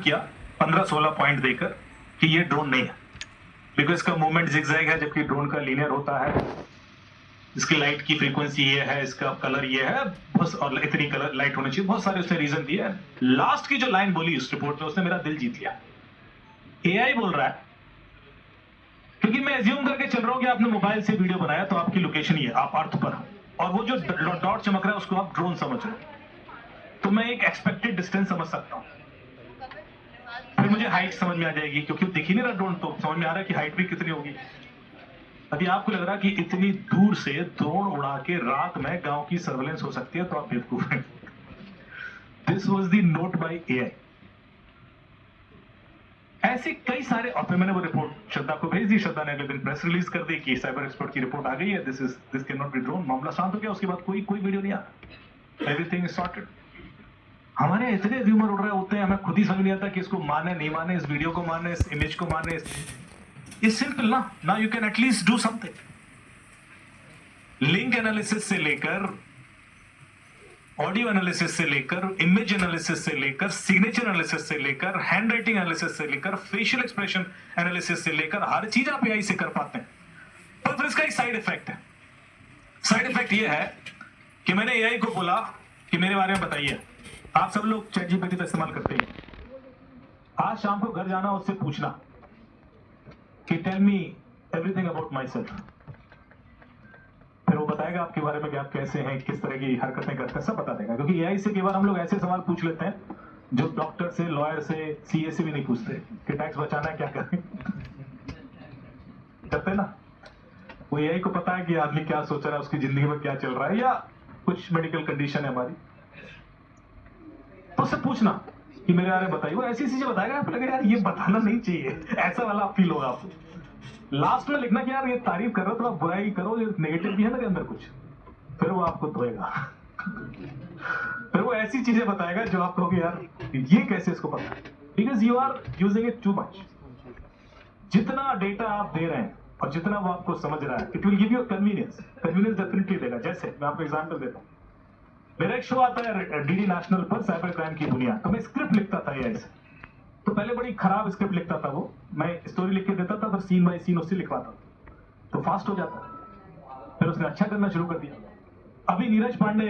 किया 15-16 पॉइंट देकर कि ये ड्रोन नहीं है, बिकॉज इसका मूवमेंट जिगजैग है जबकि ड्रोन का लीनियर होता है, इसकी लाइट की फ्रीक्वेंसी ये है, इसका कलर ये है, बस, और इतनी कलर लाइट होनी चाहिए, बहुत सारे उसने रीजन दिए। लास्ट की जो लाइन बोली उस रिपोर्ट में, उसने मेरा दिल जीत लिया। एआई बोल रहा है, क्योंकि मैं एज्यूम करके चल रहा हूं कि आपने मोबाइल से वीडियो बनाया तो आपकी लोकेशन ये, आप अर्थ पर हो, और वो जो डॉट चमक रहा है उसको आप ड्रोन समझ रहे हो, तो मैं एक एक्सपेक्टेड डिस्टेंस समझ सकता हूं। फिर मुझे हाइट समझ में आ जाएगी, क्योंकि दिख ही नहीं रहा ड्रोन, तो समझ में आ रहा है कि हाइट भी कितनी होगी। अभी आपको लग रहा कि इतनी दूर से ड्रोन उड़ा के रात में गांव की सर्वेलेंस हो सकती है, तो आप बेवकूफ हैं। This was the note by AI. ऐसे कई सारे, और फिर मैंने वो रिपोर्ट श्रद्धा को भेज दी, श्रद्धा ने अगले दिन प्रेस रिलीज कर दी कि साइबर एक्सपर्ट की रिपोर्ट आ गई है, this can not be drone. मामला शांत हो गया, उसके बाद कोई वीडियो नहीं आया, एवरीथिंग इज सॉर्टेड। हमारे इतने र्यूमर उड़ रहे होते हैं, हमें खुद ही समझ नहीं आता कि इसको माने नहीं माने, इस वीडियो को माने, इस इमेज को माने। इट्स सिंपल ना, now you can at least do something. Link analysis से लेकर, ऑडियो एनालिसिस से लेकर, इमेज एनालिसिस से लेकर, सिग्नेचर एनालिसिस से लेकर, हैंड राइटिंग एनालिसिस से लेकर, फेशियल एक्सप्रेशन एनालिसिस से लेकर, हर चीज आप एआई से कर पाते हैं। पर फिर इसका एक साइड इफेक्ट है। साइड इफेक्ट ये है कि मैंने एआई को बोला कि मेरे बारे में बताइए। आप सब लोग चैट जीपीटी का इस्तेमाल करते हैं। आज शाम को घर जाना, उससे पूछना कि tell me everything about myself. फिर वो बताएगा आपके बारे में कि आप कैसे हैं, किस तरह की हरकतें करते हैं, सब बता देगा। क्योंकि एआई से कई बार हम लोग ऐसे सवाल पूछ लेते हैं जो डॉक्टर से, लॉयर से, सीए से भी नहीं पूछते कि टैक्स बचाना है क्या करें। करते ना, वो एआई को पता है कि आदमी क्या सोच रहा है, उसकी जिंदगी में क्या चल रहा है, या कुछ मेडिकल कंडीशन है हमारी, तो उससे पूछना कि मेरे बारे में बताइए। वो ऐसी चीजें बताएगा, आपको लगेगा यार ये बताना नहीं चाहिए, ऐसा वाला फील होगा आपको। लास्ट में लिखना कि यार ये तारीफ कर रहे हो तो आप बुराई करो, ये नेगेटिव भी है ना के अंदर कुछ, फिर वो आपको धोएगा। फिर वो ऐसी चीजें बताएगा जो आप कहोगे यार ये कैसे इसको पता है, because you are using it too much. जितना डेटा आप दे रहे हैं और जितना वो आपको समझ रहा है, it will give you convenience. Convenience definitely देगा। जैसे मैं आपको एग्जाम्पल देता हूँ, मेरा एक शो आता है डीडी नेशनल पर, साइबर क्राइम की दुनिया, तो मैं स्क्रिप्ट लिखता था एआई से। तो पहले बड़ी खराब स्क्रिप्ट लिखता था वो, मैं स्टोरी लिख के देता था, फिर सीन बाय सीन उससे लिखवाता था, तो फास्ट हो जाता। फिर उसने अच्छा करना शुरू कर दिया। अभी नीरज पांडे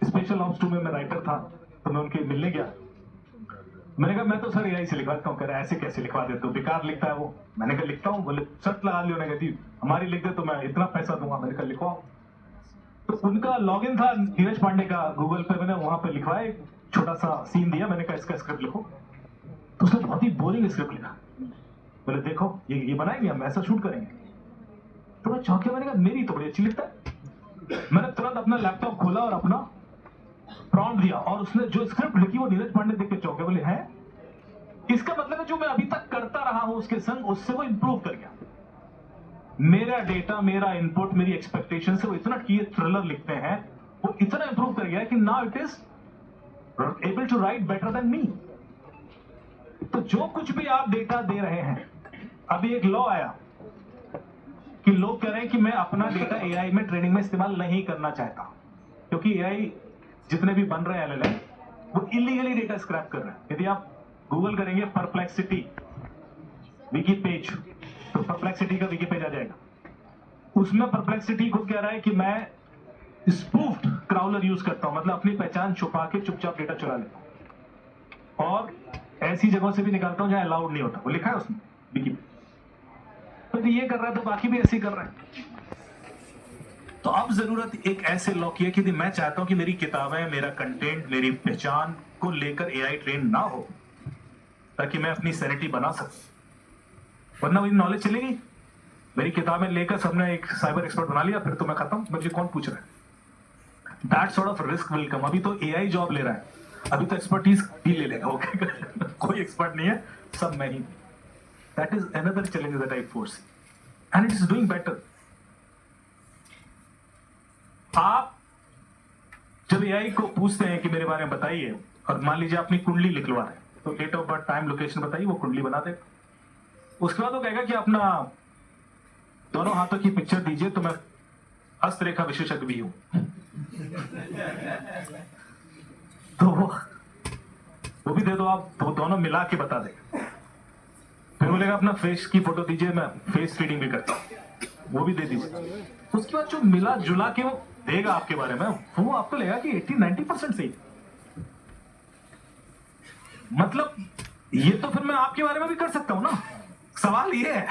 स्पेशल ऑप्स 2 में मैं राइटर था, तो मैं उनके मिलने गया। मैंने कहा मैं तो सर एआई से लिखवाता हूँ। कह रहा ऐसे कैसे लिखवा देते हो, बेकार लिखता है वो। मैंने कहा लिखता हूँ। बोले शर्त लगा लियो, कहती हमारी लिख दे तो मैं इतना पैसा दूंगा। मैंने कहा लिखवाओ। तो उनका लॉगिन था नीरज पांडे का गूगल पे, मैंने वहां पे लिखवाया, एक छोटा सा सीन दिया, मैंने कहा इसका स्क्रिप्ट लिखो। तो उसने बहुत ही बोरिंग स्क्रिप्ट लिखा। बोले देखो ये बनाएंगे हम, ऐसा शूट करेंगे। तो मैं चौंके, मैंने कहा मेरी तो बड़ी अच्छी लिखता है। मैंने तुरंत अपना लैपटॉप खोला और अपना प्रॉम्प्ट दिया, और उसने जो स्क्रिप्ट लिखी वो नीरज पांडे देख के चौंके। बोले है, इसका मतलब है जो मैं अभी तक करता रहा हूं उसके संग, उससे वो इंप्रूव कर गया। मेरा डेटा, मेरा इनपुट, मेरी एक्सपेक्टेशन से वो इतना थ्रिलर लिखते हैं, वो इतना इंप्रूव कर गया कि now it is able to write better than me. तो जो कुछ भी आप डेटा दे रहे हैं, अभी एक लॉ आया कि लोग कह रहे हैं कि मैं अपना डेटा एआई में ट्रेनिंग में इस्तेमाल नहीं करना चाहता, क्योंकि एआई जितने भी बन रहे हैं एलएलएम, वो इलीगली डेटा स्क्रैप कर रहे हैं। यदि आप गूगल करेंगे परप्लेक्सिटी विकी पेज, तो परप्लेक्सिटी का विकी पेज आ जाएगा। उसमें परप्लेक्सिटी खुद कह रहा है कि मैं स्पूफ्ड क्राउलर यूज करता हूं, मतलब अपनी पहचान छुपा के चुपचाप डेटा चुरा लेता हूं, और ऐसी जगहों से भी निकालता हूं जहां अलाउड नहीं होता। वो लिखा है उसमें विकी पे। तो ये कर रहा है तो बाकी भी ऐसे ही कर रहे हैं। तो अब जरूरत एक ऐसे लॉ की है कि मैं चाहता हूं कि मेरी किताबें, मेरा कंटेंट, मेरी पहचान को लेकर एआई ट्रेन ना हो, ताकि मैं अपनी सैनिटी बना सकूं। वरना मेरी नॉलेज चलेगी, मेरी किताबें लेकर सबने एक साइबर एक्सपर्ट बना लिया, फिर तो मैं खत्म, मुझे कौन पूछ रहा है। That sort of risk will come. अभी तो एआई जॉब ले रहा है, अभी तो एक्सपर्टीज भी ले लेगा। ओके कोई एक्सपर्ट नहीं है, सब मैं ही। That is another challenge that I force, and it is doing better. आप जब एआई को पूछते हैं कि मेरे बारे में बताइए, और मान लीजिए अपनी कुंडली लिखवा रहे हैं, तो date of birth, time, location बताइए, वो कुंडली बना देगा। उसके बाद वो कहेगा कि अपना दोनों हाथों की पिक्चर दीजिए, तो मैं हस्तरेखा विशेषज्ञ भी हूं। तो वो भी दे दो आप, तो दोनों मिला के बता देगा। फिर बोलेगा अपना फेस की फोटो दीजिए, मैं फेस रीडिंग भी करता हूँ, वो भी दे दीजिए। उसके बाद जो मिला जुला के वो देगा आपके बारे में, वो आपको लगेगा कि 80-90% सही। मतलब ये तो फिर मैं आपके बारे में भी कर सकता हूं ना। सवाल ये है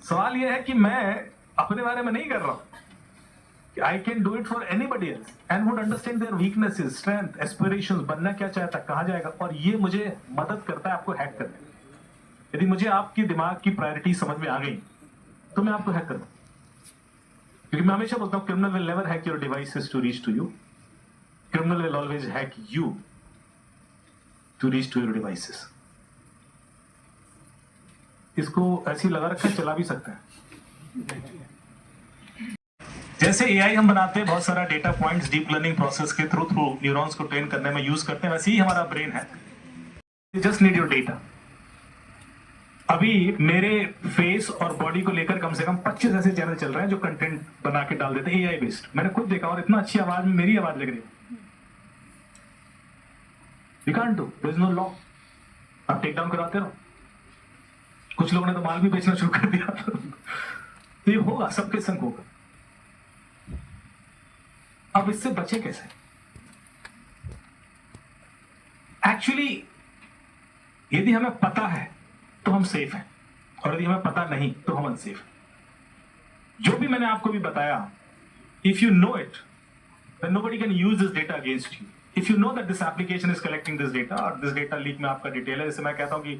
सवाल ये है कि मैं अपने बारे में नहीं कर रहा हूं। I can do it for anybody else and would understand their weaknesses, strength, aspirations, बनना क्या चाहता, कहां जाएगा, और ये मुझे मदद करता है आपको हैक करने में। यदि मुझे आपकी दिमाग की प्रायोरिटी समझ में आ गई तो मैं आपको हैक कर दूं। क्योंकि मैं हमेशा बोलता हूं, criminal will never hack your devices to reach to you, criminal will always hack you to reach to your devices. इसको ऐसी लगा रखा है, चला भी सकते हैं। जैसे एआई हम बनाते हैं बहुत सारा data points deep learning process के थ्रू न्यूरॉन्स को ट्रेन करने में यूज करते हैं, वैसे ही हमारा ब्रेन है। You just need your data. अभी मेरे फेस और बॉडी को लेकर कम से कम 25 ऐसे चैनल चल रहे हैं जो कंटेंट बना के डाल देते हैं एआई बेस्ड। मैंने खुद देखा, और इतना अच्छी आवाज में मेरी आवाज लग रही है। We can't do, there is no law. आप टेक डाउन कराते रहो। कुछ लोगों ने तो माल भी बेचना शुरू कर दिया। तो ये होगा, सबके संग होगा। अब इससे बचे कैसे? एक्चुअली यदि हमें पता है तो हम सेफ हैं, और यदि हमें पता नहीं तो हम अनसेफ हैं। जो भी मैंने आपको भी बताया, if you know it then nobody can use this data against you. If you know that this application is collecting this data, और this data leak में आपका डिटेल है, जैसे मैं कहता हूं कि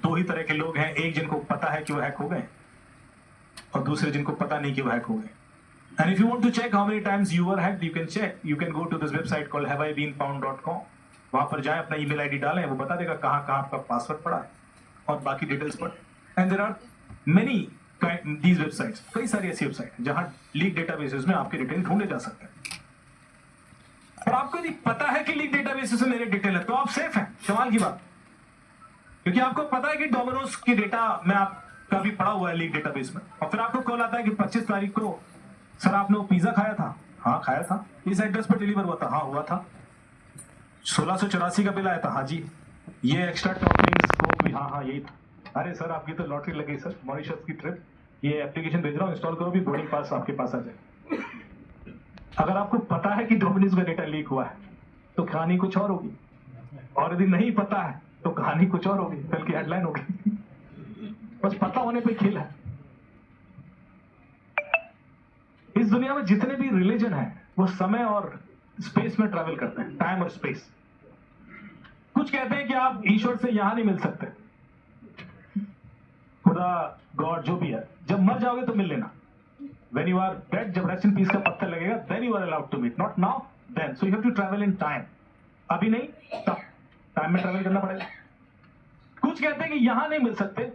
दो ही तरह के लोग हैं, एक जिनको पता है कि वो हैक हो गए और दूसरे जिनको पता नहीं कि वो हैक हो गए। And if you want to check how many times you were hacked, you can check. You can go to this website called haveibeenfound.com. वहां पर जाएं, अपना ईमेल आईडी डालें, वो बता देगा कहां कहां आपका पासवर्ड पड़ा है और बाकी डिटेल्स पर। And there are many these websites, कई सारी ऐसी वेबसाइट जहां लीक डेटाबेसेस में आपके डिटेल ढूंढे जा सकते हैं। और आपको यदि पता है कि लीक डेटाबेसेस में मेरे डिटेल है तो आप सेफ हैं। कमाल की बात, क्योंकि आपको पता है कि डोमिनोज की डेटा में आपका भी पड़ा हुआ है लीक डेटाबेस में, और फिर आपको कॉल आता है कि 25 तारीख को सर आपने वो पिज्जा खाया था? हाँ खाया था। इस एड्रेस पर डिलीवर हुआ था? हाँ हुआ था। 1684 का बिल आया था? हाँ जी। ये एक्स्ट्रा टॉपिंग्स कोक भी? हाँ हाँ यही था। अरे सर आपकी तो लॉटरी लगी सर, मॉरिशस की ट्रिप, ये एप्लीकेशन भेज रहा हूँ, इंस्टॉल करो भी, बोर्डिंग पास आपके पास आ जाए। अगर आपको पता है कि डोमिनोज का डेटा लीक हुआ है तो कहानी कुछ और होगी, और यदि नहीं पता है तो कहानी कुछ और होगी, कल की हेडलाइन होगी। बस पता होने पे खेल है। इस दुनिया में जितने भी रिलीजन है वो समय और स्पेस में ट्रैवल करते हैं, टाइम और स्पेस। कुछ कहते हैं कि आप ईश्वर से यहां नहीं मिल सकते, खुदा, गॉड जो भी है, जब मर जाओगे तो मिल लेना। When you are dead, जब रेस्ट इन पीस का पत्थर लगेगा, then you are allowed to meet, not now, then. So you have to travel in time. अभी नहीं, तब टाइम में ट्रैवल करना पड़ेगा। कुछ कहते हैं कि यहां नहीं मिल सकते,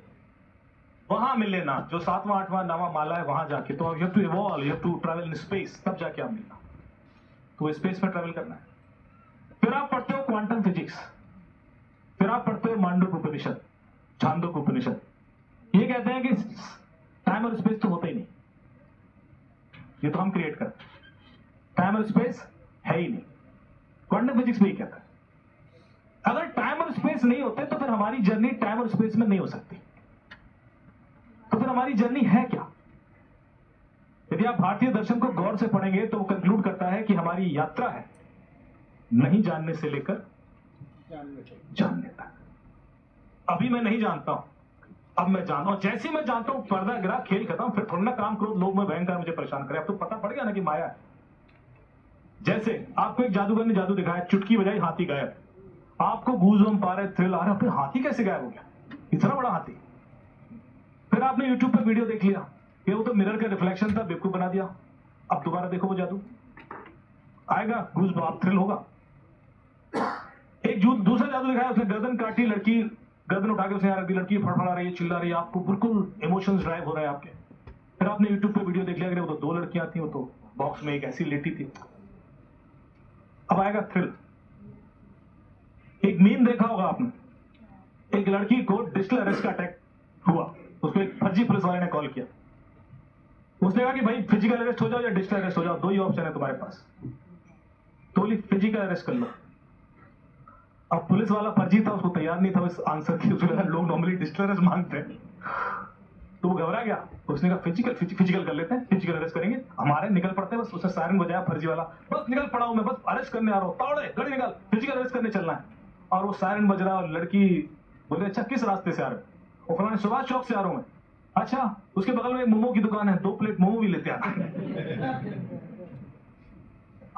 वहां मिल लेना, जो 7वां 8वां 9वां माला है वहां जाके। तो you have to evolve, you have to travel in space, तब जाके आप मिलना। तो स्पेस में ट्रैवल करना है। फिर आप पढ़ते हो क्वांटम फिजिक्स, फिर आप पढ़ते हो मांडुक उपनिषद, छांदोक उपनिषद। ये कहते हैं कि टाइम और स्पेस तो होता ही नहीं, ये तो हम क्रिएट करते हैं, टाइम और स्पेस है ही नहीं। क्वांटम फिजिक्स भी कहता है अगर टाइम और स्पेस नहीं होते तो फिर हमारी जर्नी टाइम और स्पेस में नहीं हो सकती। तो फिर हमारी जर्नी है क्या? यदि आप भारतीय दर्शन को गौर से पढ़ेंगे तो वो कंक्लूड करता है कि हमारी यात्रा है नहीं जानने से लेकर जानने तक। अभी मैं नहीं जानता हूं, अब मैं जानता हूं। जैसे मैं जानता हूं, पर्दा गिरा, खेल खत्म, फिर थोड़ा ना काम क्रोध लोग में भयंकर मुझे परेशान करे। अब तो पता पड़ गया ना कि माया है। जैसे आपको एक जादूगर ने जादू दिखाया, चुटकी बजाई, हाथी गायब, आपको गूज़बम्प आ रहे, थ्रिल आ रहा, फिर हाथी कैसे गायब हो गया, इतना बड़ा हाथी। फिर आपने यूट्यूब पर वीडियो देख लिया कि वो तो मिरर का रिफ्लेक्शन था, बेवकूफ बना दिया। अब दोबारा देखो वो जादू आएगा, गूज़बम्प, थ्रिल होगा। एक दूसरा जादू दिखाया, उसने गर्दन काटी, लड़की गर्दन उठा के उसने रख दी, लड़की फड़फड़ा रही है, चिल्ला रही है, आपको बिल्कुल इमोशंस ड्राइव हो रहे हैं आपके। फिर आपने यूट्यूब पे वीडियो देख लिया कि वो तो 2 लड़कियां थी, वो तो बॉक्स में एक ऐसी लेटी थी। अब आएगा थ्रिल। एक मीम देखा होगा आपने, एक लड़की को डिजिटल अरेस्ट का अटैक हुआ, उसको एक फर्जी पुलिस वाले ने कॉल किया। उसने कहा कि भाई फिजिकल अरेस्ट हो जाओ या डिजिटल अरेस्ट हो जाओ, 2 ही ऑप्शन है तुम्हारे पास, तो बोली फिजिकल अरेस्ट कर लो। अब पुलिस वाला फर्जी था, उसको तैयार नहीं था इस आंसर की, उसको लगा लोग नॉर्मली डिस्टरेंस मांगते हैं, तो वो घबरा गया। तो उसने कहा फिजिकल कर लेते हैं, फिजिकल अरेस्ट करेंगे, हमारे निकल पड़ते हैं। बस उसने सायरन बजाया फर्जी वाला, बस निकल पड़ा हूं मैं, बस अरेस्ट करने आ रहा हूं, तावड़े गाड़ी निकाल, फिजिकल अरेस्ट करने चलना है। और वो सायरन बज रहा है और लड़की बोले अच्छा किस रास्ते से आ रहे हो? वो फलाने सुभाष चौक से आ रहा हूं मैं। अच्छा, उसके बगल में एक मोमो की दुकान है, 2 प्लेट मोमो भी लेते आना।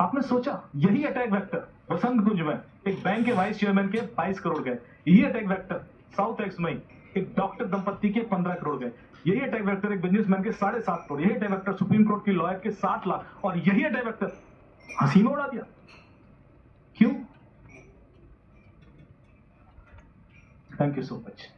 आपने सोचा यही अटैक वेक्टर वसंत कुंज में एक बैंक के वाइस चेयरमैन के 22 करोड़ गए, यही अटैक वेक्टर साउथ एक्स में एक डॉक्टर दंपत्ति के 15 करोड़ गए, यही अटैक वेक्टर एक बिजनेसमैन के 7.5 करोड़, यही अटैक वेक्टर सुप्रीम कोर्ट की लॉयर के 60 लाख, और यही अटैक वेक्टर हंसी में उड़ा दिया। क्यों? Thank you so much.